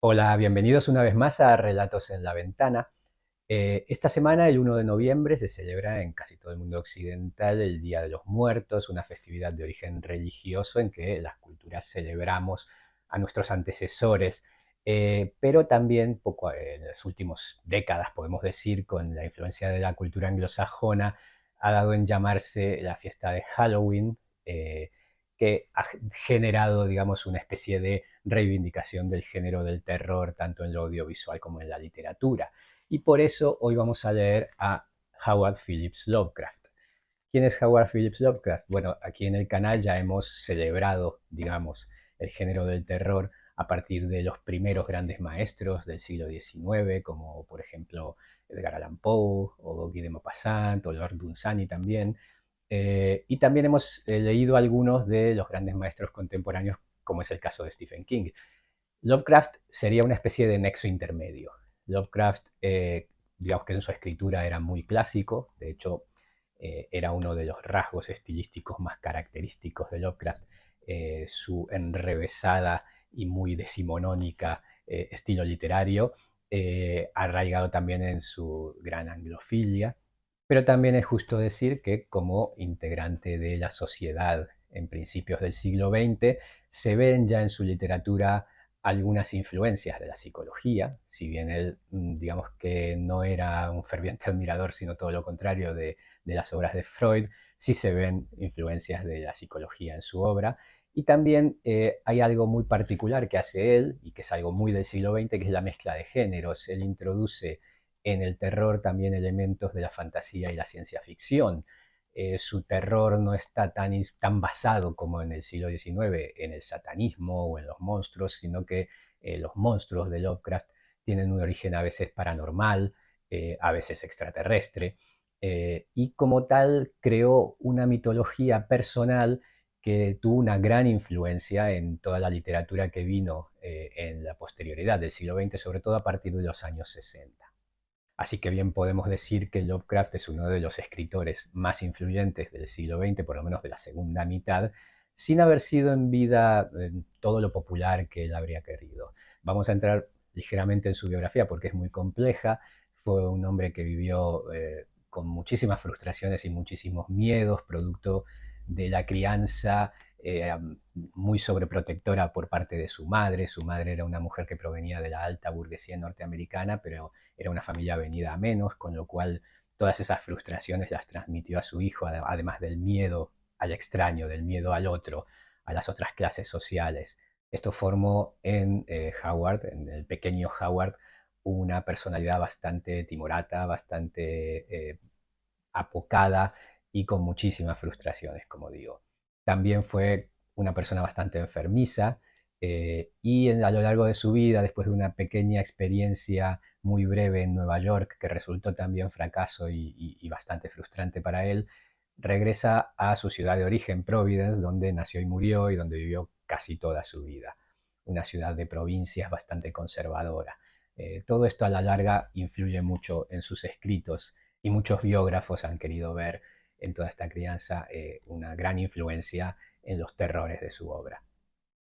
Hola, bienvenidos una vez más a Relatos en la Ventana. Esta semana, el 1 de noviembre, se celebra en casi todo el mundo occidental el Día de los Muertos, una festividad de origen religioso en que las culturas celebramos a nuestros antecesores, pero también en las últimas décadas, podemos decir, con la influencia de la cultura anglosajona, ha dado en llamarse la fiesta de Halloween, que ha generado, digamos, una especie de reivindicación del género del terror, tanto en lo audiovisual como en la literatura. Y por eso hoy vamos a leer a Howard Phillips Lovecraft. ¿Quién es Howard Phillips Lovecraft? Bueno, aquí en el canal ya hemos celebrado, digamos, el género del terror a partir de los primeros grandes maestros del siglo XIX, como por ejemplo Edgar Allan Poe, o Guy de Maupassant, o Lord Dunsany también. Y también hemos leído algunos de los grandes maestros contemporáneos, como es el caso de Stephen King. Lovecraft sería una especie de nexo intermedio. Lovecraft, digamos que en su escritura era muy clásico, de hecho era uno de los rasgos estilísticos más característicos de Lovecraft, su enrevesada y muy decimonónica estilo literario, arraigado también en su gran anglofilia, pero también es justo decir que como integrante de la sociedad en principios del siglo XX, se ven ya en su literatura algunas influencias de la psicología, si bien él, digamos que no era un ferviente admirador, sino todo lo contrario de las obras de Freud, sí se ven influencias de la psicología en su obra. Y también hay algo muy particular que hace él, y que es algo muy del siglo XX, que es la mezcla de géneros. Él introduce en el terror también elementos de la fantasía y la ciencia ficción. Su terror no está tan basado como en el siglo XIX en el satanismo o en los monstruos, sino que los monstruos de Lovecraft tienen un origen a veces paranormal, a veces extraterrestre, y como tal creó una mitología personal que tuvo una gran influencia en toda la literatura que vino en la posterioridad del siglo XX, sobre todo a partir de los años 60. Así que bien podemos decir que Lovecraft es uno de los escritores más influyentes del siglo XX, por lo menos de la segunda mitad, sin haber sido en vida todo lo popular que él habría querido. Vamos a entrar ligeramente en su biografía porque es muy compleja. Fue un hombre que vivió con muchísimas frustraciones y muchísimos miedos, producto de la crianza muy sobreprotectora por parte de su madre. Su madre era una mujer que provenía de la alta burguesía norteamericana, pero era una familia venida a menos, con lo cual todas esas frustraciones las transmitió a su hijo, además del miedo al extraño, del miedo al otro, a las otras clases sociales. Esto formó en Howard, en el pequeño Howard, una personalidad bastante timorata, bastante apocada y con muchísimas frustraciones, como digo. También fue una persona bastante enfermiza, a lo largo de su vida, después de una pequeña experiencia muy breve en Nueva York, que resultó también fracaso y bastante frustrante para él, regresa a su ciudad de origen, Providence, donde nació y murió y donde vivió casi toda su vida. Una ciudad de provincias bastante conservadora. Todo esto a la larga influye mucho en sus escritos y muchos biógrafos han querido ver en toda esta crianza una gran influencia en los terrores de su obra.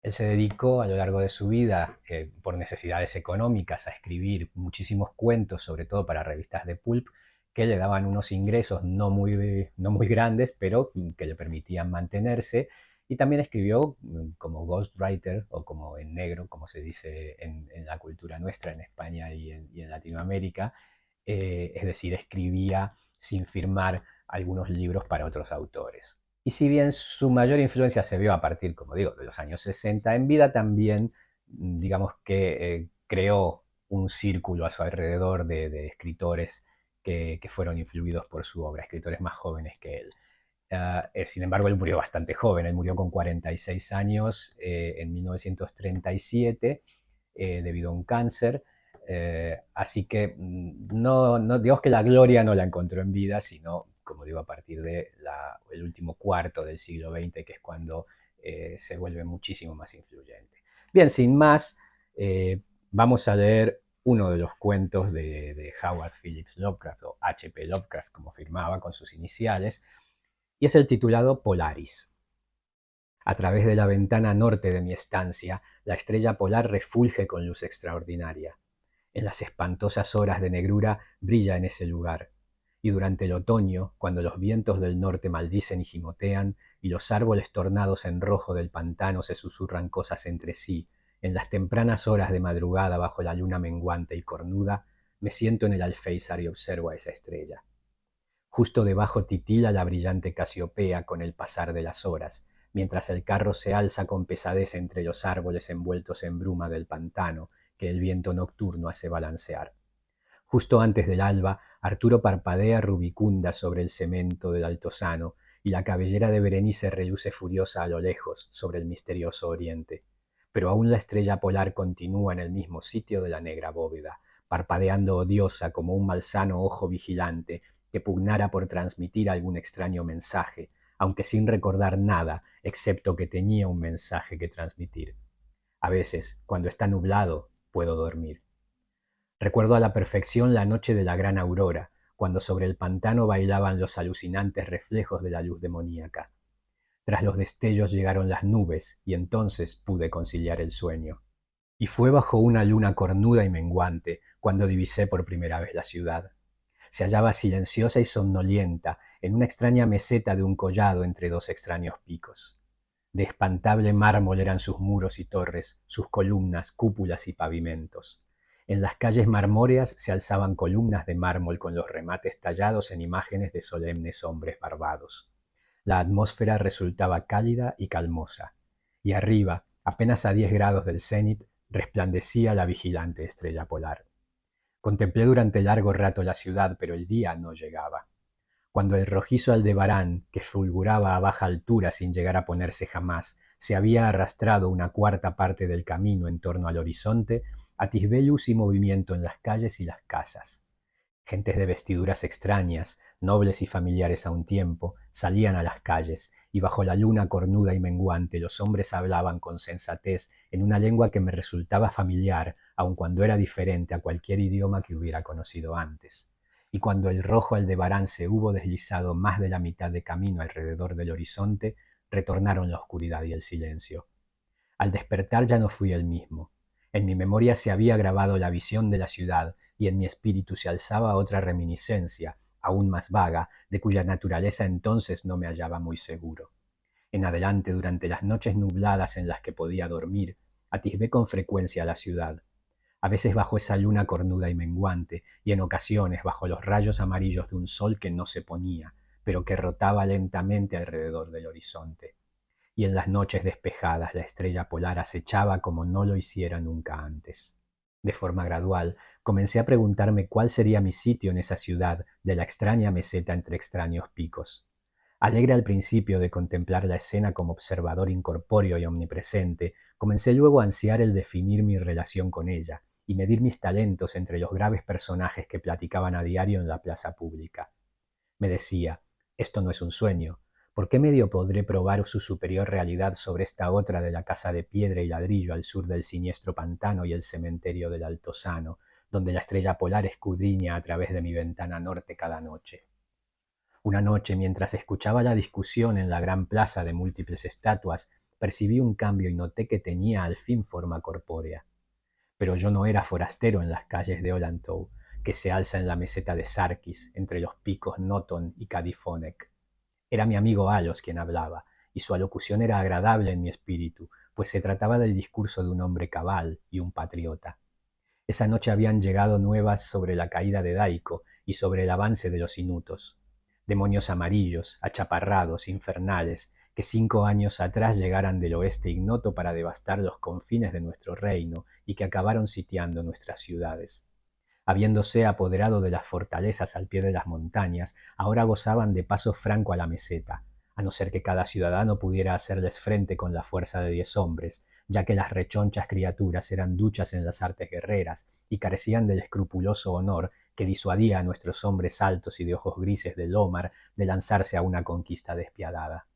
Él se dedicó a lo largo de su vida, por necesidades económicas, a escribir muchísimos cuentos, sobre todo para revistas de pulp, que le daban unos ingresos no muy grandes, pero que le permitían mantenerse. Y también escribió como ghostwriter, o como en negro, como se dice en la cultura nuestra, en España y en Latinoamérica. Es decir, escribía sin firmar algunos libros para otros autores. Y si bien su mayor influencia se vio a partir, como digo, de los años 60, en vida también, digamos que creó un círculo a su alrededor de escritores que fueron influidos por su obra, escritores más jóvenes que él. Sin embargo, él murió bastante joven, él murió con 46 años en 1937 debido a un cáncer. Así que no, digamos que la gloria no la encontró en vida, sino, como digo, a partir del último cuarto del siglo XX, que es cuando se vuelve muchísimo más influyente. Bien, sin más, vamos a leer uno de los cuentos de Howard Phillips Lovecraft, o H.P. Lovecraft, como firmaba con sus iniciales, y es el titulado Polaris. A través de la ventana norte de mi estancia, la estrella polar refulge con luz extraordinaria. En las espantosas horas de negrura brilla en ese lugar. Y durante el otoño, cuando los vientos del norte maldicen y gimotean, y los árboles tornados en rojo del pantano se susurran cosas entre sí, en las tempranas horas de madrugada bajo la luna menguante y cornuda, me siento en el alféizar y observo a esa estrella. Justo debajo titila la brillante Casiopea con el pasar de las horas, mientras el carro se alza con pesadez entre los árboles envueltos en bruma del pantano que el viento nocturno hace balancear. Justo antes del alba, Arturo parpadea rubicunda sobre el cemento del altozano y la cabellera de Berenice reluce furiosa a lo lejos sobre el misterioso oriente. Pero aún la estrella polar continúa en el mismo sitio de la negra bóveda, parpadeando odiosa como un malsano ojo vigilante que pugnara por transmitir algún extraño mensaje, aunque sin recordar nada, excepto que tenía un mensaje que transmitir. A veces, cuando está nublado, puedo dormir. Recuerdo a la perfección la noche de la gran aurora, cuando sobre el pantano bailaban los alucinantes reflejos de la luz demoníaca. Tras los destellos llegaron las nubes y entonces pude conciliar el sueño. Y fue bajo una luna cornuda y menguante cuando divisé por primera vez la ciudad. Se hallaba silenciosa y somnolienta en una extraña meseta de un collado entre dos extraños picos. De espantable mármol eran sus muros y torres, sus columnas, cúpulas y pavimentos. En las calles marmóreas se alzaban columnas de mármol con los remates tallados en imágenes de solemnes hombres barbados. La atmósfera resultaba cálida y calmosa, y arriba, apenas a 10 grados del cenit, resplandecía la vigilante estrella polar. Contemplé durante largo rato la ciudad, pero el día no llegaba. Cuando el rojizo Aldebarán, que fulguraba a baja altura sin llegar a ponerse jamás, se había arrastrado una cuarta parte del camino en torno al horizonte, atisbé luz y movimiento en las calles y las casas. Gentes de vestiduras extrañas, nobles y familiares a un tiempo, salían a las calles, y bajo la luna cornuda y menguante los hombres hablaban con sensatez en una lengua que me resultaba familiar, aun cuando era diferente a cualquier idioma que hubiera conocido antes. Y cuando el rojo Aldebarán se hubo deslizado más de la mitad de camino alrededor del horizonte, retornaron la oscuridad y el silencio. Al despertar ya no fui el mismo. En mi memoria se había grabado la visión de la ciudad y en mi espíritu se alzaba otra reminiscencia, aún más vaga, de cuya naturaleza entonces no me hallaba muy seguro. En adelante, durante las noches nubladas en las que podía dormir, atisbé con frecuencia la ciudad, a veces bajo esa luna cornuda y menguante, y en ocasiones bajo los rayos amarillos de un sol que no se ponía, pero que rotaba lentamente alrededor del horizonte. Y en las noches despejadas la estrella polar acechaba como no lo hiciera nunca antes. De forma gradual, comencé a preguntarme cuál sería mi sitio en esa ciudad de la extraña meseta entre extraños picos. Alegre al principio de contemplar la escena como observador incorpóreo y omnipresente, comencé luego a ansiar el definir mi relación con ella y medir mis talentos entre los graves personajes que platicaban a diario en la plaza pública. Me decía, esto no es un sueño. ¿Por qué medio podré probar su superior realidad sobre esta otra de la casa de piedra y ladrillo al sur del siniestro pantano y el cementerio del Altozano, donde la estrella polar escudriña a través de mi ventana norte cada noche? Una noche, mientras escuchaba la discusión en la gran plaza de múltiples estatuas, percibí un cambio y noté que tenía al fin forma corpórea. Pero yo no era forastero en las calles de Olantow, que se alza en la meseta de Sarkis, entre los picos Noton y Cadifonek. Era mi amigo Alos quien hablaba, y su alocución era agradable en mi espíritu, pues se trataba del discurso de un hombre cabal y un patriota. Esa noche habían llegado nuevas sobre la caída de Daico y sobre el avance de los inutos. Demonios amarillos, achaparrados, infernales, que 5 años atrás llegaran del oeste ignoto para devastar los confines de nuestro reino y que acabaron sitiando nuestras ciudades. Habiéndose apoderado de las fortalezas al pie de las montañas, ahora gozaban de paso franco a la meseta, a no ser que cada ciudadano pudiera hacerles frente con la fuerza de 10 hombres, ya que las rechonchas criaturas eran duchas en las artes guerreras y carecían del escrupuloso honor que disuadía a nuestros hombres altos y de ojos grises del Omar de lanzarse a una conquista despiadada.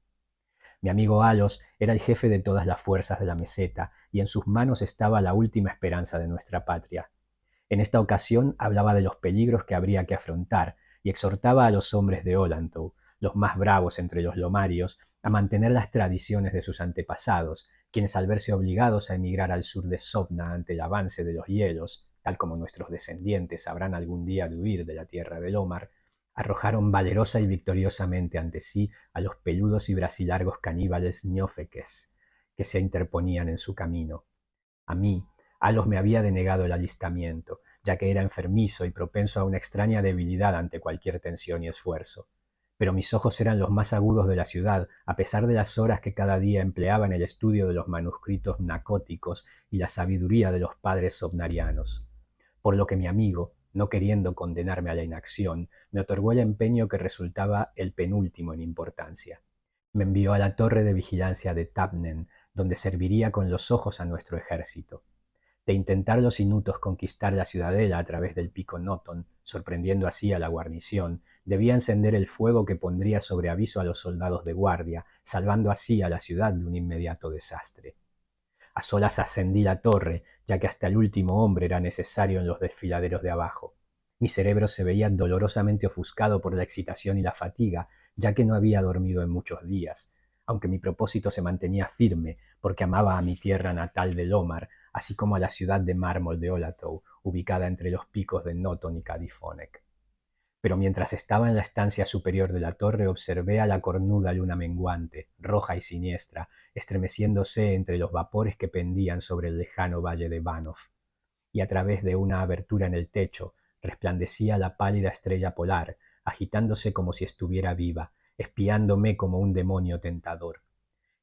Mi amigo Alos era el jefe de todas las fuerzas de la meseta y en sus manos estaba la última esperanza de nuestra patria. En esta ocasión hablaba de los peligros que habría que afrontar y exhortaba a los hombres de Olantow, los más bravos entre los lomarios, a mantener las tradiciones de sus antepasados, quienes al verse obligados a emigrar al sur de Sovna ante el avance de los hielos, tal como nuestros descendientes habrán algún día de huir de la tierra del Omar, arrojaron valerosa y victoriosamente ante sí a los peludos y brasilargos caníbales ñofeques que se interponían en su camino. A mí, Alos me había denegado el alistamiento, ya que era enfermizo y propenso a una extraña debilidad ante cualquier tensión y esfuerzo. Pero mis ojos eran los más agudos de la ciudad, a pesar de las horas que cada día empleaba en el estudio de los manuscritos nacóticos y la sabiduría de los padres somnarianos. Por lo que mi amigo, no queriendo condenarme a la inacción, me otorgó el empeño que resultaba el penúltimo en importancia. Me envió a la torre de vigilancia de Tabnen, donde serviría con los ojos a nuestro ejército. De intentar los inutos conquistar la ciudadela a través del pico Noton, sorprendiendo así a la guarnición, debía encender el fuego que pondría sobre aviso a los soldados de guardia, salvando así a la ciudad de un inmediato desastre. A solas ascendí la torre, ya que hasta el último hombre era necesario en los desfiladeros de abajo. Mi cerebro se veía dolorosamente ofuscado por la excitación y la fatiga, ya que no había dormido en muchos días, aunque mi propósito se mantenía firme, porque amaba a mi tierra natal de Lomar, así como a la ciudad de mármol de Olatou, ubicada entre los picos de Noton y Cadifonek. Pero mientras estaba en la estancia superior de la torre observé a la cornuda luna menguante, roja y siniestra, estremeciéndose entre los vapores que pendían sobre el lejano valle de Banov, y a través de una abertura en el techo resplandecía la pálida estrella polar, agitándose como si estuviera viva, espiándome como un demonio tentador.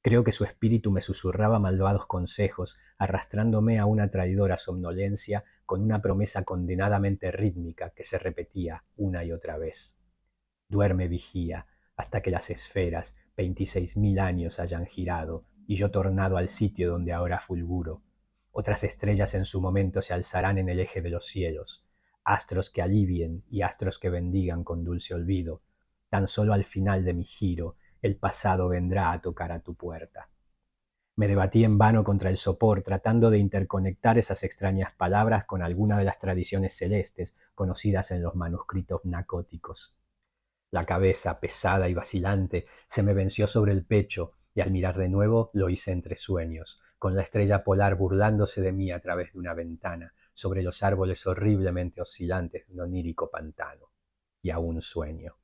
Creo que su espíritu me susurraba malvados consejos, arrastrándome a una traidora somnolencia con una promesa condenadamente rítmica que se repetía una y otra vez. Duerme, vigía, hasta que las esferas, 26.000 años hayan girado, y yo tornado al sitio donde ahora fulguro. Otras estrellas en su momento se alzarán en el eje de los cielos, astros que alivien y astros que bendigan con dulce olvido. Tan solo al final de mi giro, el pasado vendrá a tocar a tu puerta. Me debatí en vano contra el sopor, tratando de interconectar esas extrañas palabras con alguna de las tradiciones celestes conocidas en los manuscritos nacóticos. La cabeza, pesada y vacilante, se me venció sobre el pecho, y al mirar de nuevo lo hice entre sueños, con la estrella polar burlándose de mí a través de una ventana, sobre los árboles horriblemente oscilantes de un onírico pantano. Y aún sueño.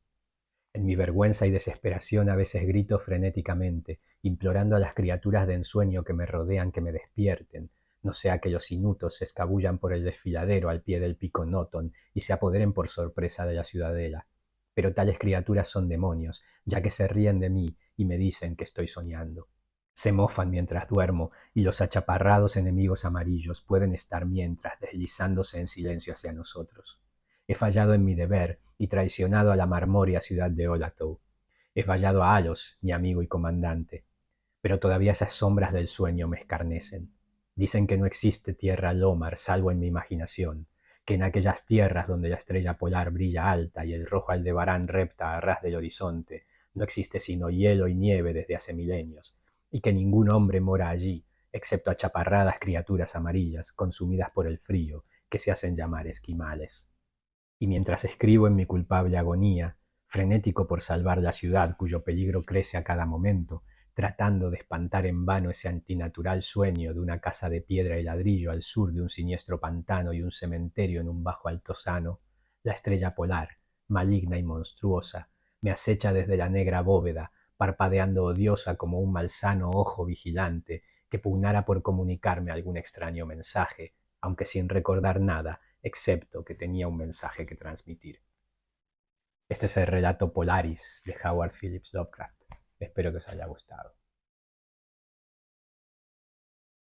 En mi vergüenza y desesperación a veces grito frenéticamente, implorando a las criaturas de ensueño que me rodean que me despierten, no sea que los inutos se escabullan por el desfiladero al pie del pico Noton y se apoderen por sorpresa de la ciudadela. Pero tales criaturas son demonios, ya que se ríen de mí y me dicen que estoy soñando. Se mofan mientras duermo, y los achaparrados enemigos amarillos pueden estar mientras deslizándose en silencio hacia nosotros. He fallado en mi deber y traicionado a la marmórea ciudad de Olatou. He fallado a Alos, mi amigo y comandante. Pero todavía esas sombras del sueño me escarnecen. Dicen que no existe tierra Lomar salvo en mi imaginación, que en aquellas tierras donde la estrella polar brilla alta y el rojo Aldebarán repta a ras del horizonte, no existe sino hielo y nieve desde hace milenios, y que ningún hombre mora allí, excepto achaparradas criaturas amarillas consumidas por el frío, que se hacen llamar esquimales. Y mientras escribo en mi culpable agonía, frenético por salvar la ciudad cuyo peligro crece a cada momento, tratando de espantar en vano ese antinatural sueño de una casa de piedra y ladrillo al sur de un siniestro pantano y un cementerio en un bajo altozano, la estrella polar, maligna y monstruosa, me acecha desde la negra bóveda, parpadeando odiosa como un malsano ojo vigilante que pugnara por comunicarme algún extraño mensaje, aunque sin recordar nada, excepto que tenía un mensaje que transmitir. Este es el relato Polaris de Howard Phillips Lovecraft. Espero que os haya gustado.